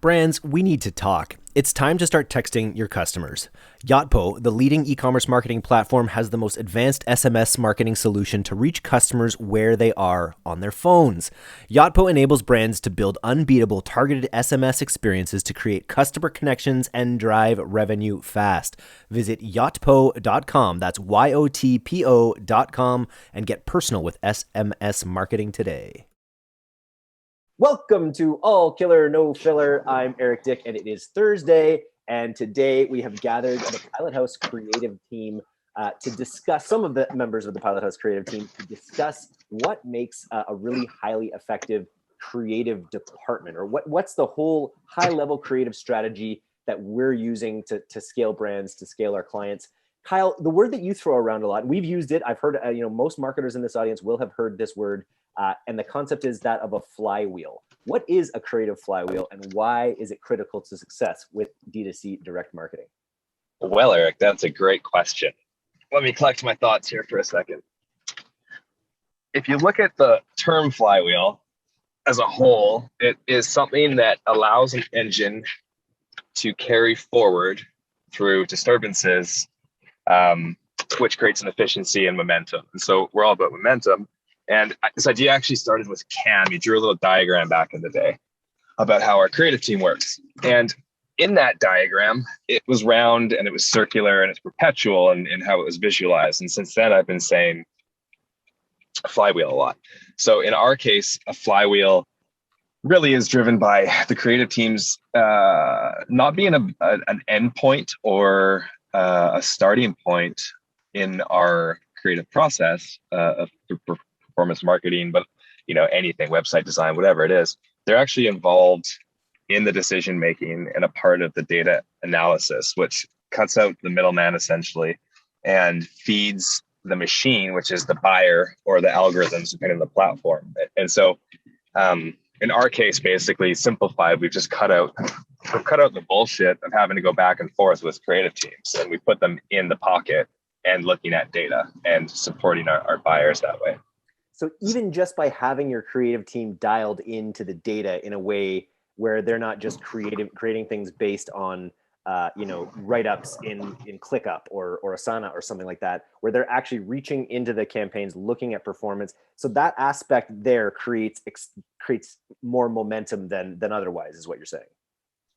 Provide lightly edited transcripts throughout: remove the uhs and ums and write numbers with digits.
Brands, we need to talk. It's time to start texting your customers. Yotpo, the leading e-commerce marketing platform, has the most advanced SMS marketing solution to reach customers where they are on their phones. Yotpo enables brands to build unbeatable targeted SMS experiences to create customer connections and drive revenue fast. Visit yotpo.com, that's YOTPO.com, and get personal with SMS marketing today. Welcome to All Killer, No Filler. I'm Eric Dick, and it is Thursday. And today we have gathered the Pilothouse Creative team to discuss, some of the members of the Pilothouse Creative team, to discuss what makes a really highly effective creative department, or what's the whole high-level creative strategy that we're using to scale brands, to scale our clients. Kyle, the word that you throw around a lot, we've used it. I've heard, most marketers in this audience will have heard this word. And the concept is that of a flywheel. What is a creative flywheel, and why is it critical to success with D2C direct marketing? Well, Eric, that's a great question. Let me collect my thoughts here for a second. If you look at the term flywheel as a whole, it is something that allows an engine to carry forward through disturbances, which creates an efficiency and momentum. And so we're all about momentum. And this idea actually started with Cam. He drew a little diagram back in the day about how our creative team works. And in that diagram, it was round and it was circular and it's perpetual in how it was visualized. And since then, I've been saying flywheel a lot. So in our case, a flywheel really is driven by the creative teams not being an end point or a starting point in our creative process of performance marketing, but anything, website design, whatever it is, they're actually involved in the decision making and a part of the data analysis, which cuts out the middleman essentially and feeds the machine, which is the buyer or the algorithms depending on the platform. And so in our case, basically simplified, we've cut out the bullshit of having to go back and forth with creative teams, and we put them in the pocket and looking at data and supporting our buyers that way. So even just by having your creative team dialed into the data in a way where they're not just creating things based on write-ups in ClickUp or Asana or something like that, where they're actually reaching into the campaigns, looking at performance. So that aspect there creates more momentum than otherwise, is what you're saying.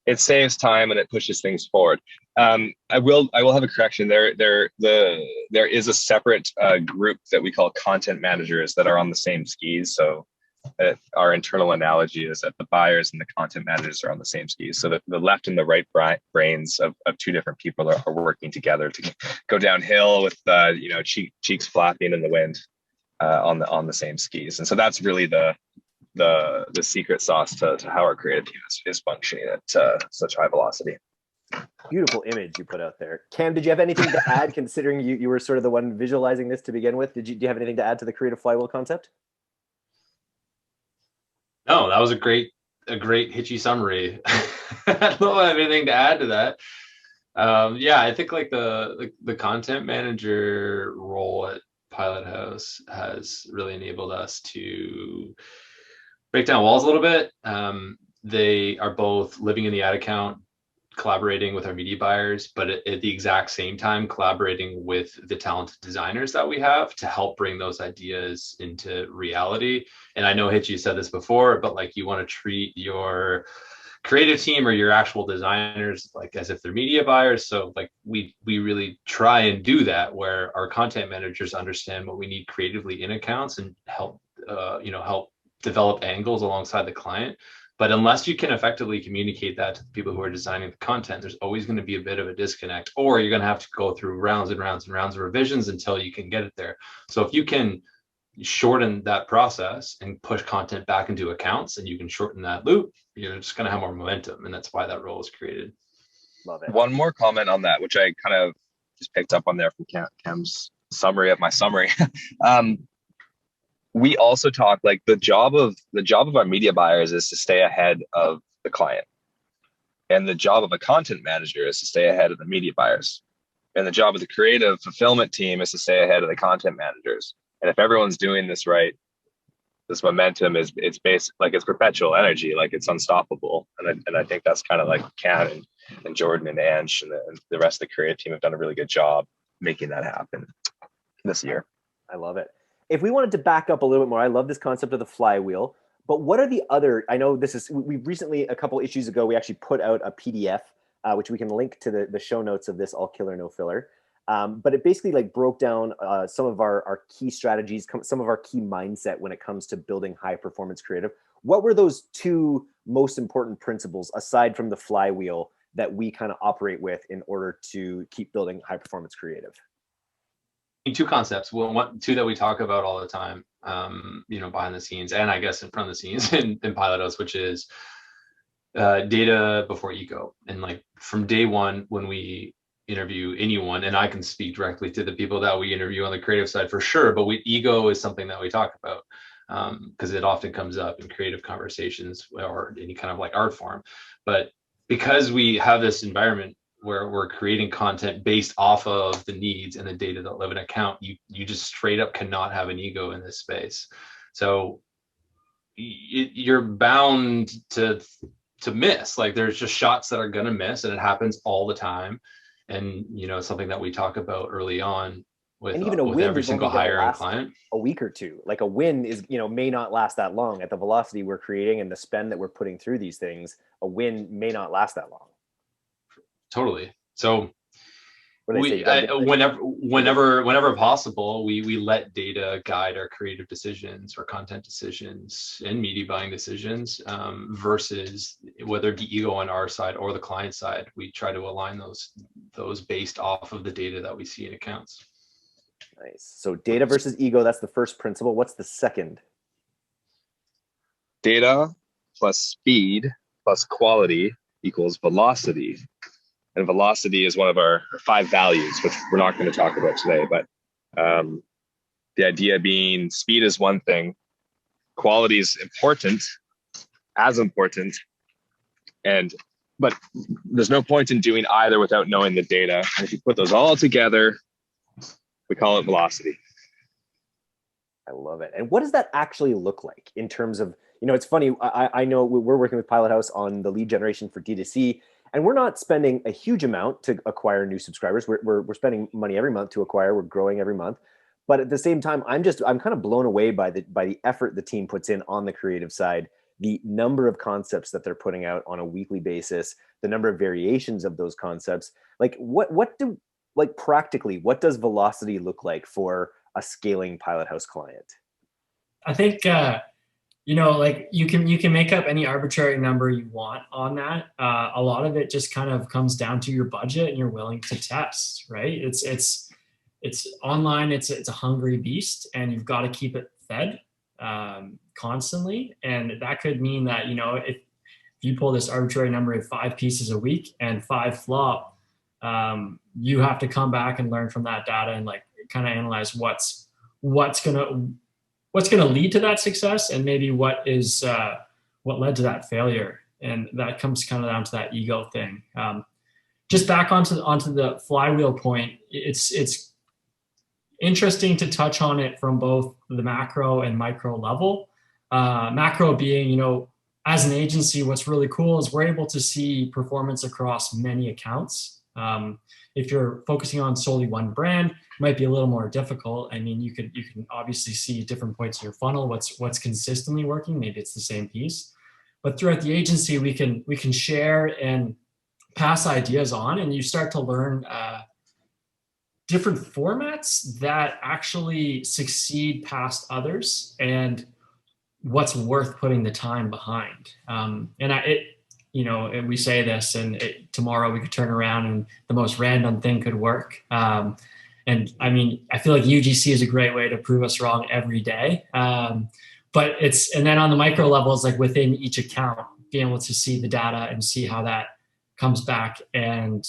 It saves time and it pushes things forward. I will have a correction. There is a separate group that we call content managers that are on the same skis. So our internal analogy is that the buyers and the content managers are on the same skis. So the left and the right brains of two different people are working together to go downhill with cheeks flapping in the wind on the same skis. And so that's really the secret sauce to how our creative team is functioning at such high velocity. Beautiful image you put out there. Cam, did you have anything to add, considering you were sort of the one visualizing this to begin with? Do you have anything to add to the creative flywheel concept? No, that was a great hitchy summary. I don't have anything to add to that. I think like the content manager role at Pilothouse has really enabled us to break down walls a little bit. They are both living in the ad account, collaborating with our media buyers, but at the exact same time collaborating with the talented designers that we have to help bring those ideas into reality. And I know Hitchy said this before, but like you want to treat your creative team or your actual designers like as if they're media buyers. So like we really try and do that, where our content managers understand what we need creatively in accounts and help develop angles alongside the client. But unless you can effectively communicate that to the people who are designing the content, there's always going to be a bit of a disconnect, or you're going to have to go through rounds and rounds and rounds of revisions until you can get it there. So if you can shorten that process and push content back into accounts, and you can shorten that loop, you're just going to have more momentum. And that's why that role is created. Love it. One more comment on that, which I kind of just picked up on there from Cam's summary of my summary. We also talk like the job of our media buyers is to stay ahead of the client, and the job of a content manager is to stay ahead of the media buyers, and the job of the creative fulfillment team is to stay ahead of the content managers. And if everyone's doing this right, this momentum it's based, like it's perpetual energy, like it's unstoppable. And I think that's kind of like Ken and Jordan and Ange and the rest of the creative team have done a really good job making that happen this year. I love it. If we wanted to back up a little bit more, I love this concept of the flywheel, but what are the other, I know this is, we recently, a couple issues ago, we actually put out a PDF, which we can link to the show notes of this All Killer No Filler. But it basically like broke down some of our key strategies, some of our key mindset when it comes to building high performance creative. What were those two most important principles aside from the flywheel that we kind of operate with in order to keep building high performance creative? Two concepts. Well, two that we talk about all the time, behind the scenes, and I guess in front of the scenes in Pilothouse, which is data before ego. And like from day one, when we interview anyone, and I can speak directly to the people that we interview on the creative side for sure, but ego is something that we talk about because it often comes up in creative conversations or any kind of like art form. But because we have this environment where we're creating content based off of the needs and the data that live in account, you just straight up cannot have an ego in this space. So you're bound to miss. Like there's just shots that are gonna miss, and it happens all the time. And something that we talk about early on with, and even with every single hire and client, a week or two. Like a win is may not last that long at the velocity we're creating and the spend that we're putting through these things. A win may not last that long. Totally. So whenever possible, we let data guide our creative decisions or content decisions and media buying decisions, versus whether it be ego on our side or the client side. We try to align those based off of the data that we see in accounts. Nice. So data versus ego, that's the first principle. What's the second? Data plus speed plus quality equals velocity. And velocity is one of our 5 values, which we're not going to talk about today. But the idea being speed is one thing, quality is important, as important, but there's no point in doing either without knowing the data. And if you put those all together, we call it velocity. I love it. And what does that actually look like in terms of, it's funny, I know we're working with Pilothouse on the lead generation for D2C. And we're not spending a huge amount to acquire new subscribers. We're spending money every month to acquire. We're growing every month. But at the same time, I'm kind of blown away by the effort the team puts in on the creative side, the number of concepts that they're putting out on a weekly basis, the number of variations of those concepts. Like practically, what does velocity look like for a scaling Pilothouse client? I think like you can make up any arbitrary number you want on that. A lot of it just kind of comes down to your budget and you're willing to test, right? It's online. It's a hungry beast, and you've got to keep it fed constantly. And that could mean that if you pull this arbitrary number of 5 pieces a week and 5 flop, you have to come back and learn from that data and like kind of analyze what's going to lead to that success, and maybe what led to that failure. And that comes kind of down to that ego thing. Just back onto the flywheel point, it's interesting to touch on it from both the macro and micro level. Macro being, as an agency, what's really cool is we're able to see performance across many accounts. If you're focusing on solely one brand, it might be a little more difficult. I mean, you can obviously see different points in your funnel, what's consistently working. Maybe it's the same piece, but throughout the agency, we can share and pass ideas on, and you start to learn different formats that actually succeed past others, and what's worth putting the time behind. And we say this, and tomorrow we could turn around and the most random thing could work. And I mean, I feel like UGC is a great way to prove us wrong every day. And then on the micro levels, like within each account, being able to see the data and see how that comes back and,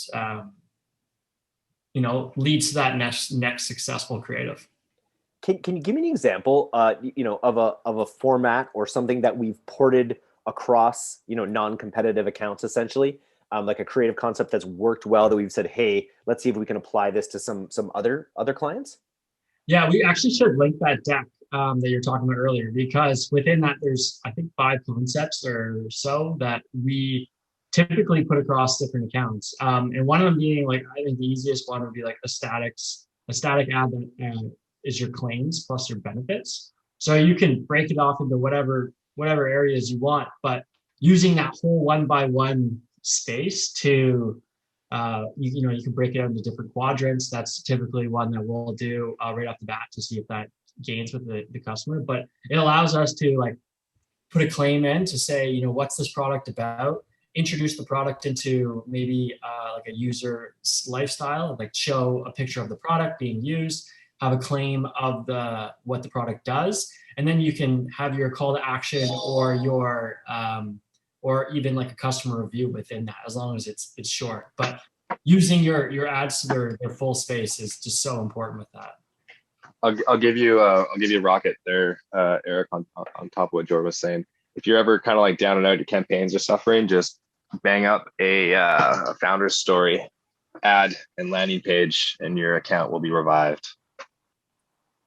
leads to that next successful creative. Can you give me an example, of a format or something that we've ported across, non-competitive accounts, essentially, like a creative concept that's worked well that we've said, hey, let's see if we can apply this to some other clients? Yeah, we actually should link that deck that you're talking about earlier, because within that, there's, I think, 5 concepts or so that we typically put across different accounts. And one of them being, like, I think the easiest one would be like a static ad that is your claims plus your benefits. So you can break it off into whatever areas you want, but using that whole 1-by-1 space to you can break it out into different quadrants. That's typically one that we'll do right off the bat to see if that gains with the customer. But it allows us to, like, put a claim in to say, what's this product about? Introduce the product into maybe like a user lifestyle, like show a picture of the product being used, have a claim of what the product does, and then you can have your call to action or your or even like a customer review within that, as long as it's short. But using your ads to their full space is just so important with that. I'll give you a rocket there, Eric, on top of what George was saying. If you're ever kind of like down and out, your campaigns are suffering, just bang up a founder's story ad and landing page, and your account will be revived.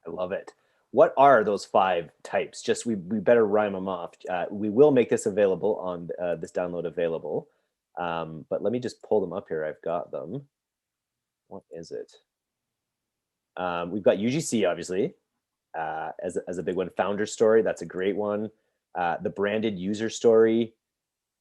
I love it. What are those 5 types? Just we better rhyme them off. We will make this available on this download available, but let me just pull them up here. I've got them. What is it? We've got UGC, obviously, as a big one. Founder story, that's a great one. The branded user story,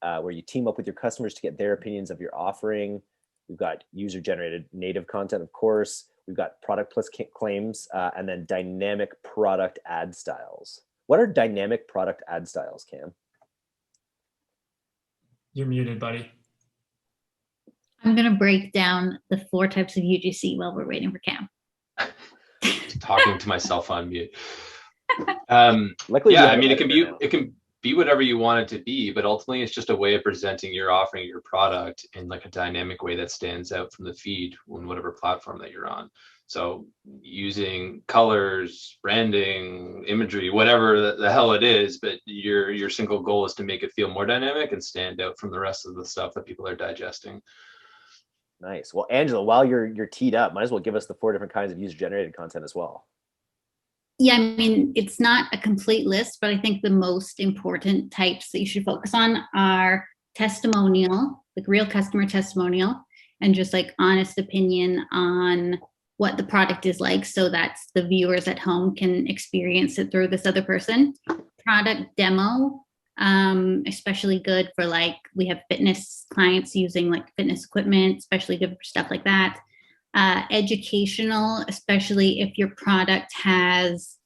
where you team up with your customers to get their opinions of your offering. We've got user-generated native content, of course. We've got product plus claims, and then dynamic product ad styles. What are dynamic product ad styles, Cam? You're muted, buddy. I'm going to break down the 4 types of UGC while we're waiting for Cam. Talking to myself on mute. Luckily, yeah, I mean, it can be whatever you want it to be, but ultimately it's just a way of presenting your offering, your product in like a dynamic way that stands out from the feed on whatever platform that you're on. So using colors, branding, imagery, whatever the hell it is, but your single goal is to make it feel more dynamic and stand out from the rest of the stuff that people are digesting. Nice. Well, Angela, while you're teed up, might as well give us the 4 different kinds of user-generated content as well. Yeah, I mean, it's not a complete list, but I think the most important types that you should focus on are testimonial, like real customer testimonial, and just like honest opinion on what the product is like, so that the viewers at home can experience it through this other person. Product demo, especially good for, like, we have fitness clients using like fitness equipment, especially good for stuff like that. Educational, especially if your product has,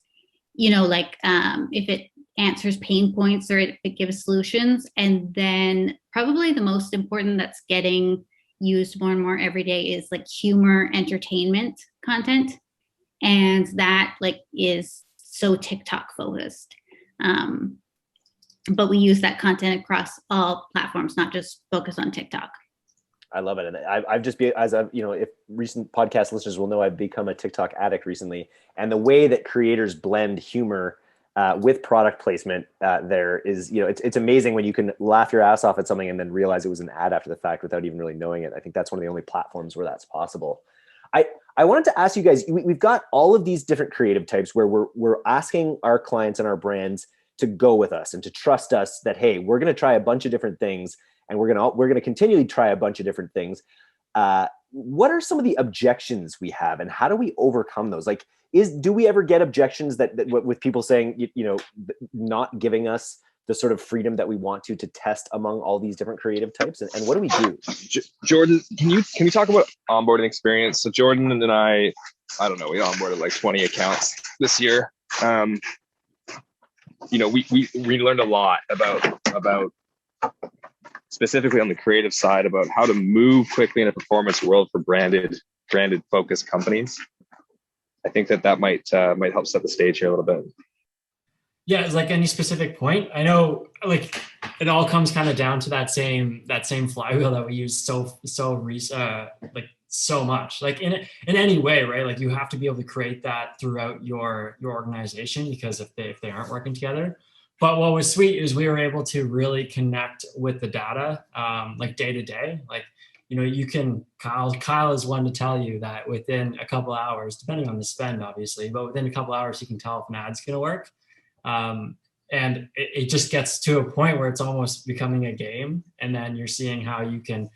if it answers pain points or if it gives solutions. And then probably the most important that's getting used more and more every day is like humor, entertainment content. And that like is so TikTok focused. But we use that content across all platforms, not just focus on TikTok. I love it. And I've just been, if recent podcast listeners will know, I've become a TikTok addict recently. And the way that creators blend humor with product placement there is, it's amazing when you can laugh your ass off at something and then realize it was an ad after the fact without even really knowing it. I think that's one of the only platforms where that's possible. I wanted to ask you guys, we've got all of these different creative types where we're asking our clients and our brands to go with us and to trust us that, hey, we're going to try a bunch of different things. And we're gonna continually try a bunch of different things. What are some of the objections we have, and how do we overcome those? Like, do we ever get objections that with people saying, not giving us the sort of freedom that we want to test among all these different creative types? And what do we do? Jordan, can we talk about onboarding experience? So Jordan and I don't know, we onboarded like 20 accounts this year. We learned a lot about specifically on the creative side about how to move quickly in a performance world for branded focused companies. I think that might help set the stage here a little bit. Yeah, it's like any specific point. I know, like, it all comes kind of down to that same flywheel that we use so much, like in any way, right? Like you have to be able to create that throughout your organization, because if they aren't working together. But what was sweet is we were able to really connect with the data, like day to day. Like, you can, Kyle is one to tell you that within a couple hours, depending on the spend, obviously, but within a couple hours, you can tell if an ad's going to work. And it just gets to a point where it's almost becoming a game. And then you're seeing how you can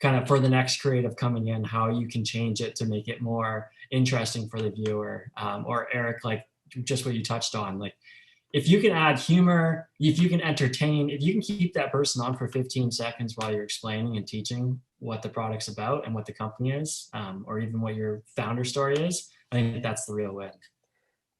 kind of, for the next creative coming in, how you can change it to make it more interesting for the viewer. Or Eric, like just what you touched on, like if you can add humor, if you can entertain, if you can keep that person on for 15 seconds while you're explaining and teaching what the product's about and what the company is, or even what your founder story is, I think that's the real win.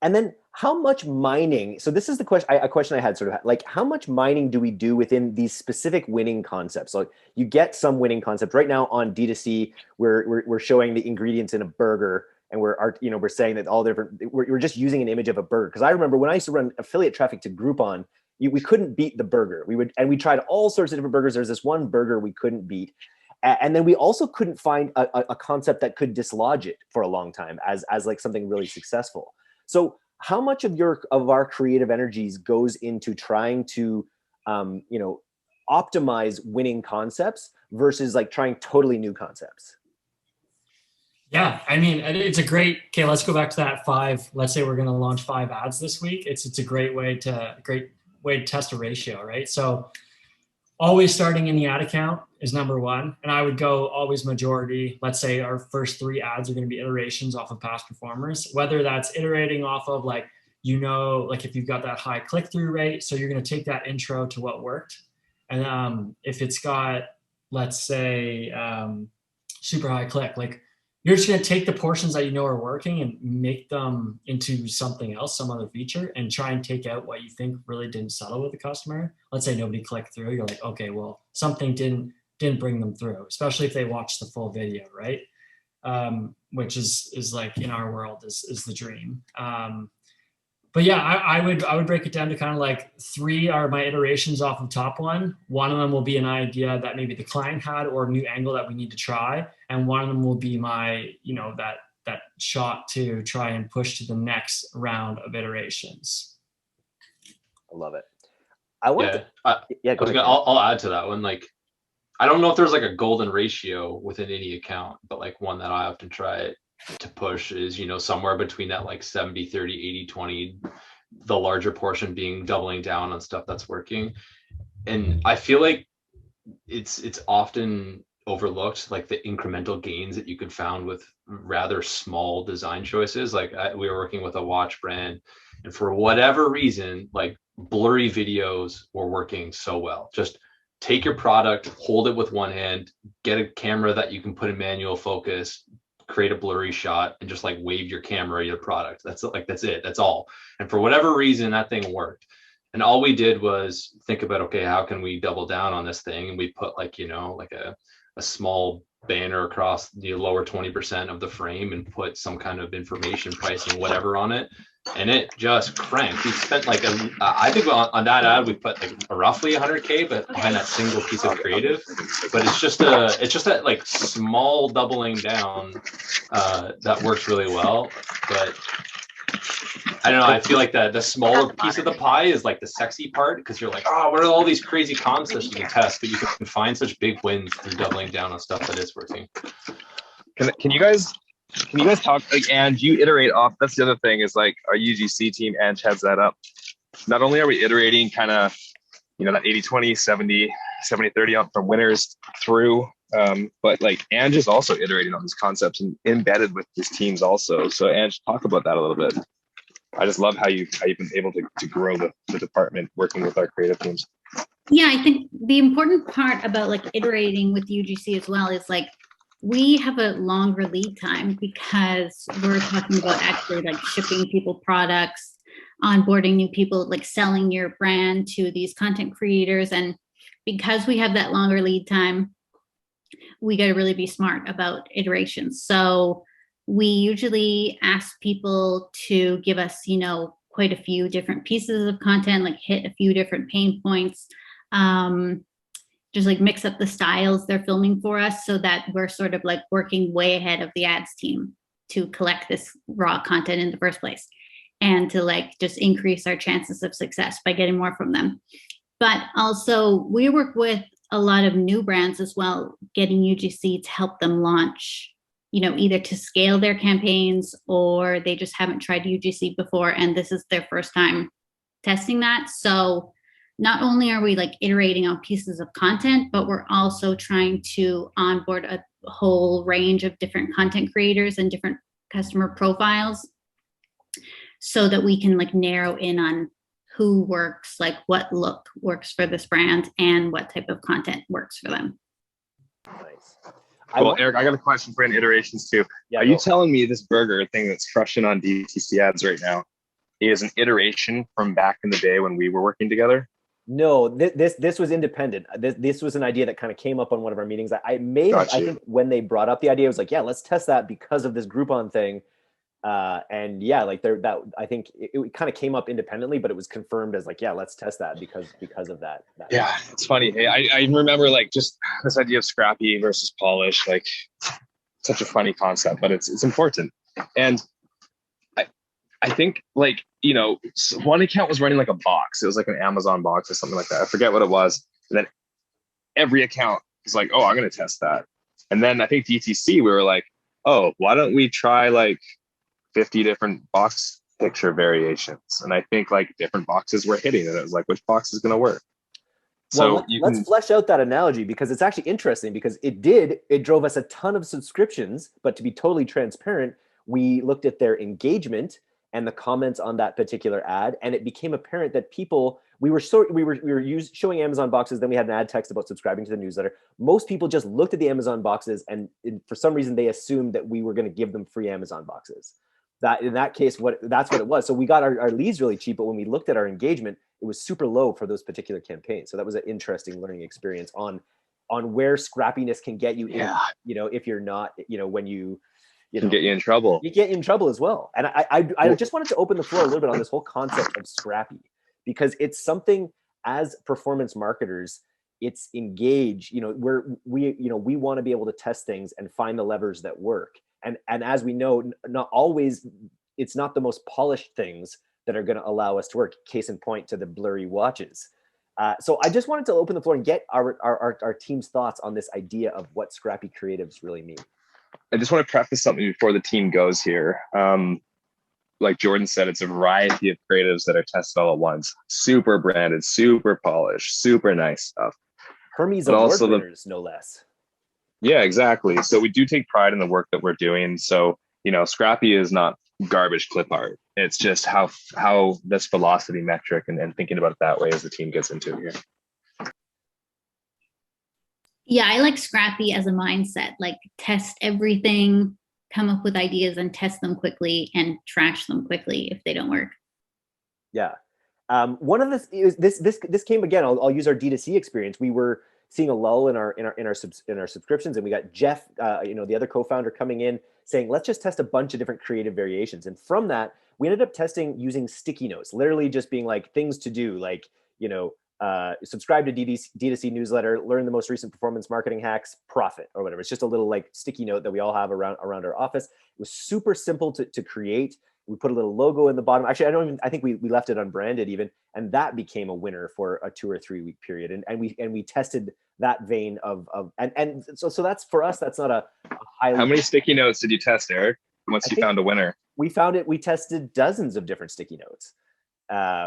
And then how much mining, so this is the question, a question I had sort of like, how much mining do we do within these specific winning concepts? So you get some winning concept right now on D2C, we're showing the ingredients in a burger, and we're saying that all different, we're just using an image of a burger. Cause I remember when I used to run affiliate traffic to Groupon, we couldn't beat the burger. We tried all sorts of different burgers. There's this one burger we couldn't beat. And then we also couldn't find a concept that could dislodge it for a long time as like something really successful. So how much of our creative energies goes into trying to, optimize winning concepts versus like trying totally new concepts? Yeah, I mean, it's a great, okay, let's go back to that 5. Let's say we're going to launch 5 ads this week. It's a great way to test a ratio, right? So always starting in the ad account is number 1. And I would go always majority. Let's say our first 3 ads are going to be iterations off of past performers, whether that's iterating off of like if you've got that high click-through rate. So you're going to take that intro to what worked. And if it's got, let's say, super high click, like you're just going to take the portions that are working and make them into something else, some other feature, and try and take out what you think really didn't settle with the customer. Let's say nobody clicked through. You're like, okay, well, something didn't bring them through, especially if they watched the full video, right? Which is like in our world is the dream. But yeah, I would break it down to kind of like 3 are my iterations off of top one. One of them will be an idea that maybe the client had or a new angle that we need to try. And one of them will be my, that shot to try and push to the next round of iterations. I love it. Go ahead. I'll add to that one. Like, I don't know if there's like a golden ratio within any account, but like one that I often try to push is, somewhere between that like 70, 30, 80, 20, the larger portion being doubling down on stuff that's working. And I feel like it's often overlooked, like the incremental gains that you could found with rather small design choices. Like we were working with a watch brand, and for whatever reason, like blurry videos were working so well. Just take your product, hold it with one hand, get a camera that you can put in manual focus, create a blurry shot, and just like wave your camera your product. That's it. That's all. And for whatever reason, that thing worked. And all we did was think about, okay, how can we double down on this thing? And we put like a small banner across the lower 20% of the frame and put some kind of information, pricing, whatever on it. And it just cranked. We spent like I think on that ad we put like roughly 100K, but behind that single piece of creative. But it's just that like small doubling down that works really well. But I don't know. I feel like the smaller piece of the pie is like the sexy part, because you're like, oh, what are all these crazy concepts you can test? But you can find such big wins through doubling down on stuff that is working. Can you guys talk, like, and you iterate off? That's the other thing, is like our UGC team, Ange heads that up. Not only are we iterating kind of, that 80-20, 70-30 on from winners through, but like Ange is also iterating on these concepts and embedded with his teams also. So Ange, talk about that a little bit. I just love how you've been able to grow the department working with our creative teams. Yeah, I think the important part about like iterating with UGC as well is like we have a longer lead time, because we're talking about actually like shipping people products, onboarding new people, like selling your brand to these content creators. And because we have that longer lead time, we got to really be smart about iterations. So we usually ask people to give us, quite a few different pieces of content, like hit a few different pain points, just like mix up the styles they're filming for us, so that we're sort of like working way ahead of the ads team to collect this raw content in the first place, and to like just increase our chances of success by getting more from them. But also we work with a lot of new brands as well, getting UGC to help them launch, either to scale their campaigns, or they just haven't tried UGC before and this is their first time testing that. So not only are we like iterating on pieces of content, but we're also trying to onboard a whole range of different content creators and different customer profiles so that we can like narrow in on who works, like what look works for this brand and what type of content works for them. Nice. Well, Eric, I got a question for iterations too. Yeah, Are you telling me this burger thing that's crushing on DTC ads right now is an iteration from back in the day when we were working together? No, this was independent. This was an idea that kind of came up on one of our meetings. I think when they brought up the idea, I was like, yeah, let's test that because of this Groupon thing. And yeah, like I think it kind of came up independently, but it was confirmed as like, yeah, let's test that because of that. Yeah, it's funny. Hey, I remember like just this idea of scrappy versus polish, like such a funny concept, but it's important. And I think like, one account was running like a box. It was like an Amazon box or something like that. I forget what it was. And then every account was like, oh, I'm going to test that. And then I think DTC, we were like, oh, why don't we try like 50 different box picture variations? And I think like different boxes were hitting, and it was like, which box is going to work? Well, let's flesh out that analogy, because it's actually interesting, because it drove us a ton of subscriptions, but to be totally transparent, we looked at their engagement and the comments on that particular ad, and it became apparent that people, we were showing Amazon boxes, then we had an ad text about subscribing to the newsletter. Most people just looked at the Amazon boxes, and for some reason they assumed that we were going to give them free Amazon boxes. That in that case, that's what it was. So we got our leads really cheap, but when we looked at our engagement, it was super low for those particular campaigns. So that was an interesting learning experience on where scrappiness can get you. Yeah. If you're not, when you can get you in trouble. You get in trouble as well. And I just wanted to open the floor a little bit on this whole concept of scrappy, because it's something as performance marketers, it's engage, we want to be able to test things and find the levers that work. And as we know, not always, it's not the most polished things that are going to allow us to work. Case in point to the blurry watches. So I just wanted to open the floor and get our team's thoughts on this idea of what scrappy creatives really mean. I just want to preface something before the team goes here. Like Jordan said, it's a variety of creatives that are tested all at once. Super branded, super polished, super nice stuff. Hermes Award winners, no less. Yeah, exactly. So we do take pride in the work that we're doing. So, scrappy is not garbage clip art. It's just how this velocity metric and thinking about it that way as the team gets into it here. Yeah, I like scrappy as a mindset, like test everything, come up with ideas and test them quickly and trash them quickly if they don't work. Yeah. One of this came again, I'll use our D2C experience. We were seeing a lull in our subscriptions, and we got Jeff, the other co-founder, coming in saying, let's just test a bunch of different creative variations. And from that, we ended up testing using sticky notes, literally just being like things to do, like, subscribe to D2C newsletter, learn the most recent performance marketing hacks, profit, or whatever. It's just a little like sticky note that we all have around our office. It was super simple to create. We put a little logo in the bottom. Actually, I think we left it unbranded even, and that became a winner for a 2 or 3 week period. And we tested that vein of so that's, for us, that's not a highly. How many sticky notes did you test, Eric, once you found a winner? We tested dozens of different sticky notes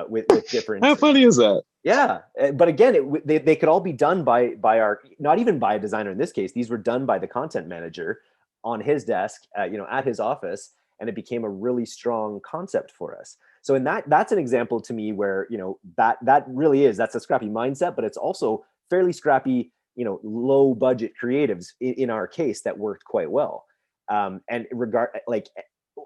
with different. How funny is that? Yeah, but again, they could all be done by our, not even by a designer in this case. These were done by the content manager on his desk, at his office, and it became a really strong concept for us. So that's an example to me where, that really is, that's a scrappy mindset, but it's also fairly scrappy, low budget creatives in our case that worked quite well. And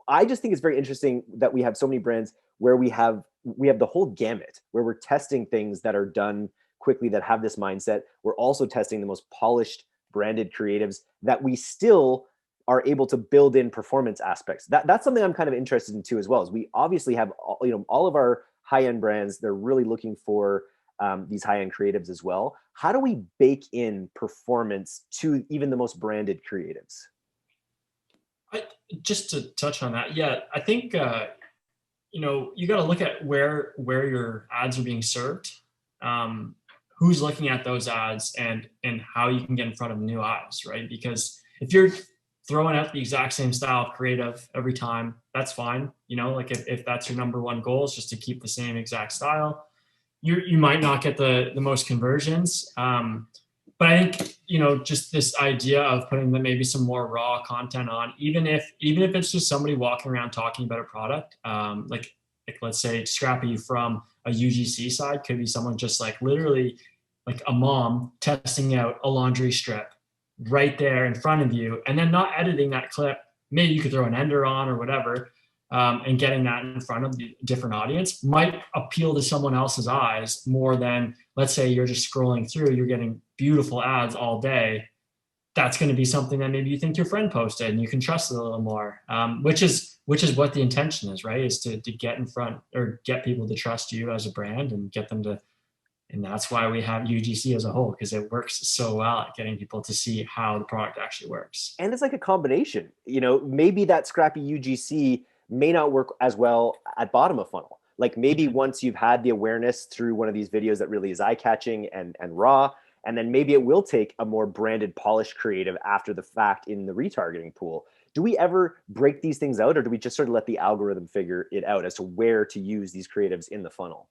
I just think it's very interesting that we have so many brands where we have the whole gamut, where we're testing things that are done quickly, that have this mindset. We're also testing the most polished branded creatives that we still are able to build in performance aspects. That's something I'm kind of interested in too, as well. As we obviously have, all of our high-end brands, they're really looking for these high-end creatives as well. How do we bake in performance to even the most branded creatives? Just to touch on that, yeah, I think you got to look at where your ads are being served. who's looking at those ads and how you can get in front of new eyes, right? Because if you're throwing out the exact same style of creative every time, that's fine. Like if that's your number one goal is just to keep the same exact style, you might not get the most conversions. But I think, just this idea of putting maybe some more raw content on, even if it's just somebody walking around talking about a product, like let's say Scrappy from a UGC side could be someone just like literally like a mom testing out a laundry strip right there in front of you, and then not editing that clip. Maybe you could throw an ender on or whatever, and getting that in front of the different audience might appeal to someone else's eyes more than, let's say you're just scrolling through, you're getting beautiful ads all day. That's going to be something that maybe you think your friend posted and you can trust it a little more, which is what the intention is, right? Is to get in front or get people to trust you as a brand and get them to, and that's why we have UGC as a whole, because it works so well at getting people to see how the product actually works. And it's like a combination, maybe that Scrappy UGC may not work as well at bottom of funnel. Like maybe once you've had the awareness through one of these videos that really is eye-catching and raw, and then maybe it will take a more branded, polished creative after the fact in the retargeting pool. Do we ever break these things out, or do we just sort of let the algorithm figure it out as to where to use these creatives in the funnel?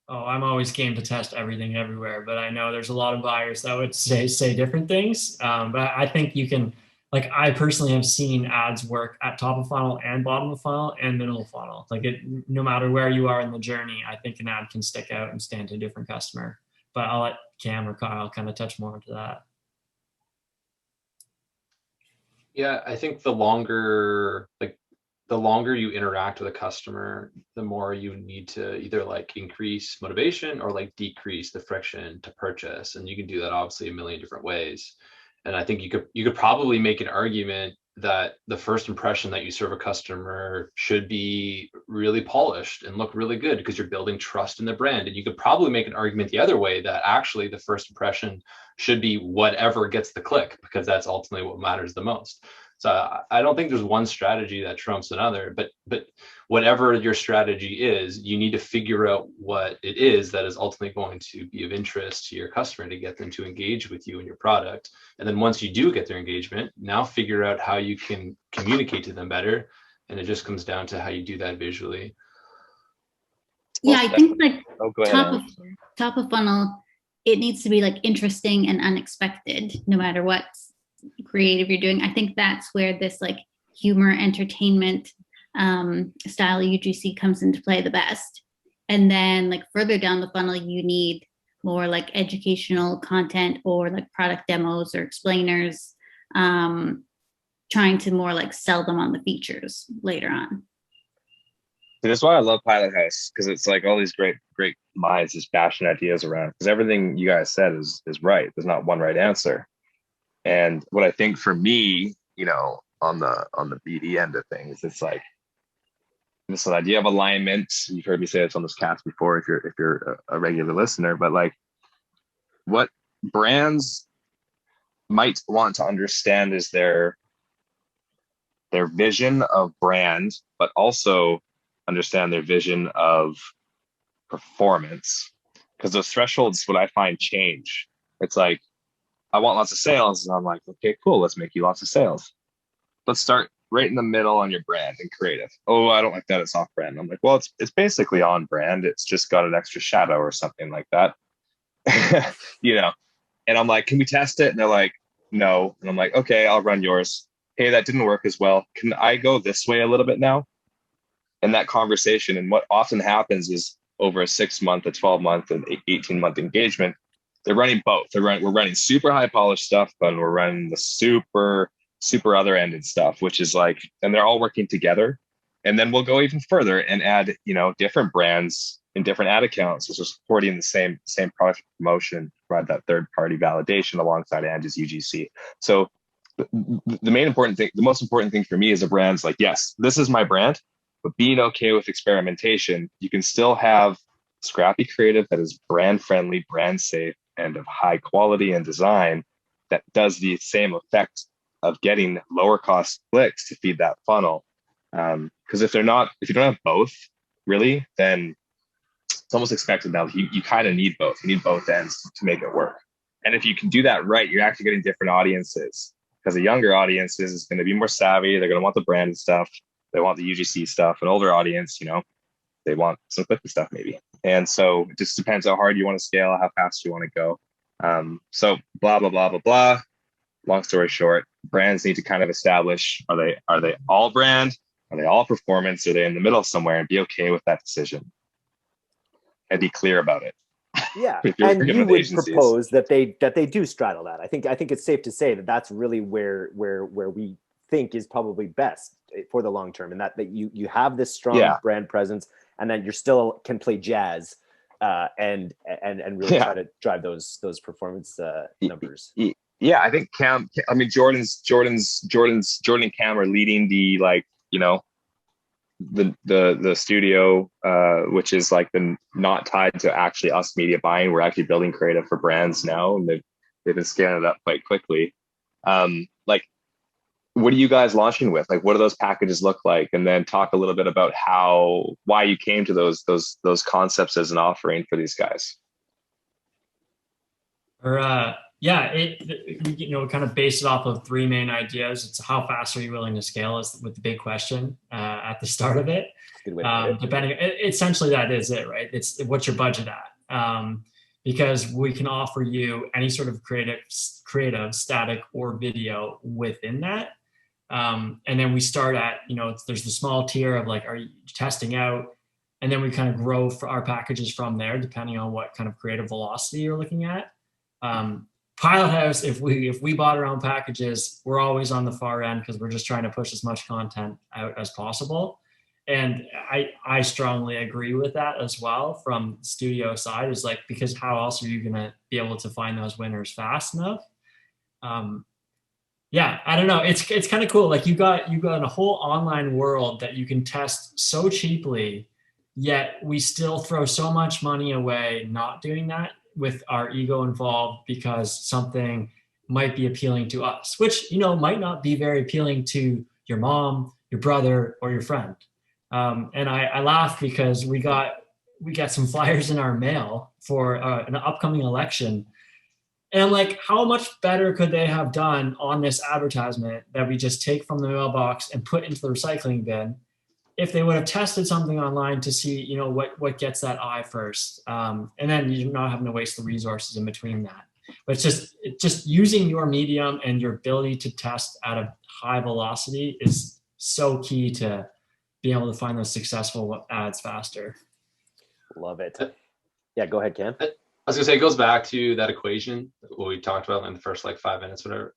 Oh, I'm always game to test everything everywhere, but I know there's a lot of buyers that would say different things. But I think you can, like I personally have seen ads work at top of funnel and bottom of funnel and middle of funnel. Like no matter where you are in the journey, I think an ad can stick out and stand to a different customer. But I'll let Cam or Kyle kind of touch more into that. Yeah, I think the longer you interact with a customer, the more you need to either like increase motivation or like decrease the friction to purchase. And you can do that obviously a million different ways. And I think you could probably make an argument that the first impression that you serve a customer should be really polished and look really good because you're building trust in the brand. And you could probably make an argument the other way that actually the first impression should be whatever gets the click, because that's ultimately what matters the most. So I don't think there's one strategy that trumps another, but whatever your strategy is, you need to figure out what it is that is ultimately going to be of interest to your customer to get them to engage with you and your product. And then once you do get their engagement, now figure out how you can communicate to them better. And it just comes down to how you do that visually. Yeah, I think like go ahead, top of funnel, it needs to be like interesting and unexpected, no matter what creative you're doing. I think that's where this like humor entertainment style UGC comes into play the best. And then like further down the funnel, you need more like educational content or like product demos or explainers, trying to more like sell them on the features later on. That's why I love Pilothouse, because it's like all these great minds just bashing ideas around, because everything you guys said is right. There's not one right answer. And what I think for me, on the BD end of things, it's like this idea of alignment. You've heard me say this on this cast before, if you're a regular listener, but like what brands might want to understand is their vision of brand, but also understand their vision of performance, because those thresholds, what I find, change. It's like, I want lots of sales, and I'm like, okay, cool, let's make you lots of sales. Let's start right in the middle on your brand and creative. Oh, I don't like that, it's off brand. I'm like, well, it's basically on brand, it's just got an extra shadow or something like that. And I'm like, can we test it? And they're like, no. And I'm like, okay, I'll run yours. Hey, that didn't work as well, can I go this way a little bit now? And that conversation, and what often happens is over a 6-month, a 12-month, an 18-month engagement, they're running both. We're running super high polished stuff, but we're running the super other ended stuff, which is like, and they're all working together. And then we'll go even further and add, different brands in different ad accounts, which is supporting the same product promotion, provide that third party validation alongside Angie's UGC. So the most important thing for me is a brand's like, yes, this is my brand, but being okay with experimentation. You can still have scrappy creative that is brand friendly, brand safe, and of high quality and design that does the same effect of getting lower cost clicks to feed that funnel. Because if you don't have both really, then it's almost expected now. You kind of need both. You need both ends to make it work. And if you can do that right, you're actually getting different audiences, because a younger audience is going to be more savvy. They're going to want the branded stuff. They want the UGC stuff. An older audience, they want some quick stuff maybe. And so it just depends how hard you want to scale, how fast you want to go. So blah, blah, blah, blah, blah. Long story short, brands need to kind of establish, are they all brand? Are they all performance? Are they in the middle somewhere, and be okay with that decision and be clear about it? Yeah, and you would propose that they do straddle that. I think it's safe to say that that's really where we think is probably best for the long term, and that you have this strong brand presence, and then you still can play jazz and really try to drive those performance numbers. Yeah, I think Jordan and Cam are leading the the studio, which is like the not tied to actually us media buying. We're actually building creative for brands now, and they've been scaling it up quite quickly. What are you guys launching with? Like, what do those packages look like? And then talk a little bit about why you came to those concepts as an offering for these guys. Kind of base it off of three main ideas. It's how fast are you willing to scale is with the big question at the start of it. Good way to put it. Essentially that is it, right? It's what's your budget at? Because we can offer you any sort of creative, static or video within that. And then we start at, there's the small tier of like, are you testing out? And then we kind of grow for our packages from there, depending on what kind of creative velocity you're looking at. Pilothouse, if we bought our own packages, we're always on the far end because we're just trying to push as much content out as possible. And I strongly agree with that as well from the studio side, is like, because how else are you going to be able to find those winners fast enough? I don't know. It's kind of cool. Like you got a whole online world that you can test so cheaply, yet we still throw so much money away not doing that, with our ego involved, because something might be appealing to us, which, might not be very appealing to your mom, your brother, or your friend. And I laugh because we got some flyers in our mail for an upcoming election. And I'm like, how much better could they have done on this advertisement that we just take from the mailbox and put into the recycling bin, if they would have tested something online to see, what gets that eye first. And then you're not having to waste the resources in between that. But it's just using your medium and your ability to test at a high velocity is so key to being able to find those successful ads faster. Love it. Yeah, go ahead, Cam. I was gonna say, it goes back to that equation, what we talked about in the first 5 minutes, whatever,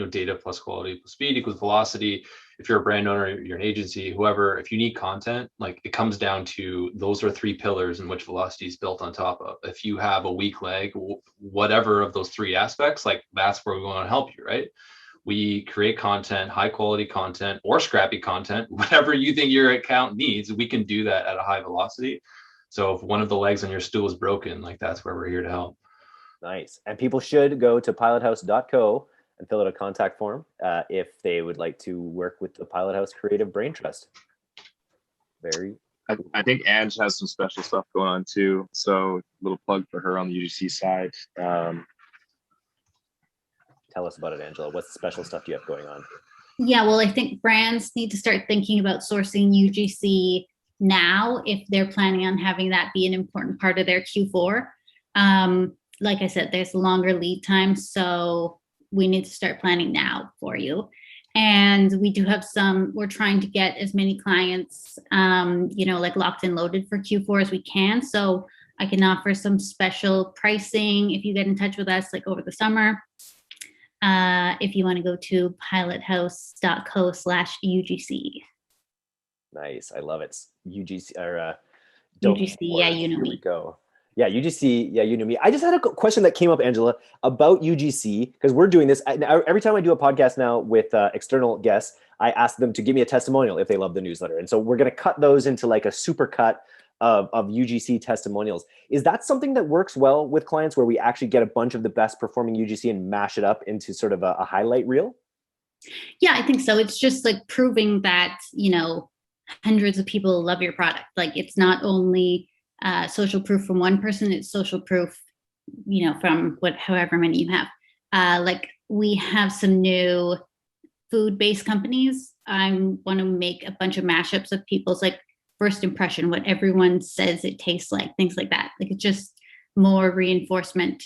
data plus quality plus speed equals velocity. If you're a brand owner, you're an agency, whoever, if you need content, it comes down to those are three pillars in which velocity is built on top of. If you have a weak leg, whatever of those three aspects, that's where we want to help you, right? We create content, high quality content or scrappy content, whatever you think your account needs, we can do that at a high velocity. So if one of the legs on your stool is broken, that's where we're here to help. Nice. And people should go to pilothouse.co and fill out a contact form if they would like to work with the Pilothouse Creative Brain Trust. I think Ange has some special stuff going on too. So a little plug for her on the UGC side. Tell us about it, Angela. What special stuff do you have going on? Yeah, well, I think brands need to start thinking about sourcing UGC now if they're planning on having that be an important part of their Q4. Like I said, there's longer lead time, so we need to start planning now for you. And we do have we're trying to get as many clients, locked and loaded for Q4 as we can. So I can offer some special pricing if you get in touch with us over the summer. If you want to go to pilothouse.co/UGC. Nice. I love it. UGC or UGC, yeah, you know me. Here we go. Yeah, UGC, yeah, you know me. I just had a question that came up, Angela, about UGC, because we're doing this. Every time I do a podcast now with external guests, I ask them to give me a testimonial if they love the newsletter. And so we're going to cut those into a super cut of UGC testimonials. Is that something that works well with clients where we actually get a bunch of the best performing UGC and mash it up into sort of a highlight reel? Yeah, I think so. It's just proving that, hundreds of people love your product. It's not only social proof from one person, it's social proof, from however many you have. Like we have some new food-based companies. I want to make a bunch of mashups of people's like first impression, what everyone says it tastes like, things like that. Like it's just more reinforcement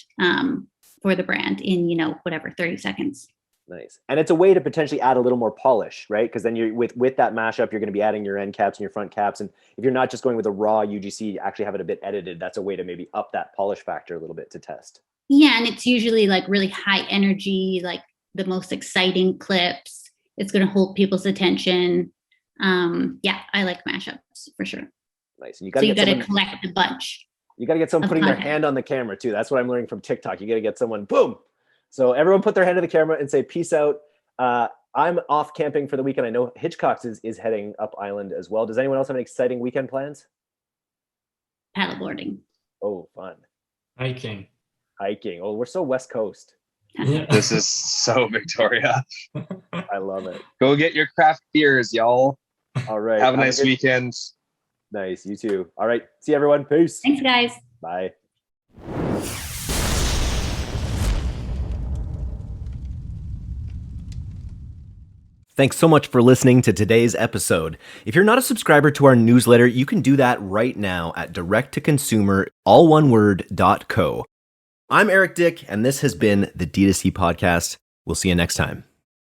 for the brand in, 30 seconds. Nice. And it's a way to potentially add a little more polish, right? Because then you're with that mashup, you're going to be adding your end caps and your front caps. And if you're not just going with a raw UGC, actually have it a bit edited, that's a way to maybe up that polish factor a little bit to test. Yeah. And it's usually like really high energy, like the most exciting clips. It's going to hold people's attention. Yeah, I like mashups for sure. Nice. And you got to collect a bunch. You got to get someone putting their hand on the camera too. That's what I'm learning from TikTok. You got to get someone, boom. So everyone put their hand to the camera and say, peace out. I'm off camping for the weekend. I know Hitchcock's is heading up island as well. Does anyone else have any exciting weekend plans? Paddleboarding. Oh, fun. Hiking. Oh, we're so West Coast. This is so Victoria. I love it. Go get your craft beers, y'all. All right. Have a nice weekend. Nice. You too. All right. See everyone. Peace. Thanks, guys. Bye. Thanks so much for listening to today's episode. If you're not a subscriber to our newsletter, you can do that right now at directtoconsumer.co. I'm Eric Dick, and this has been the D2C Podcast. We'll see you next time.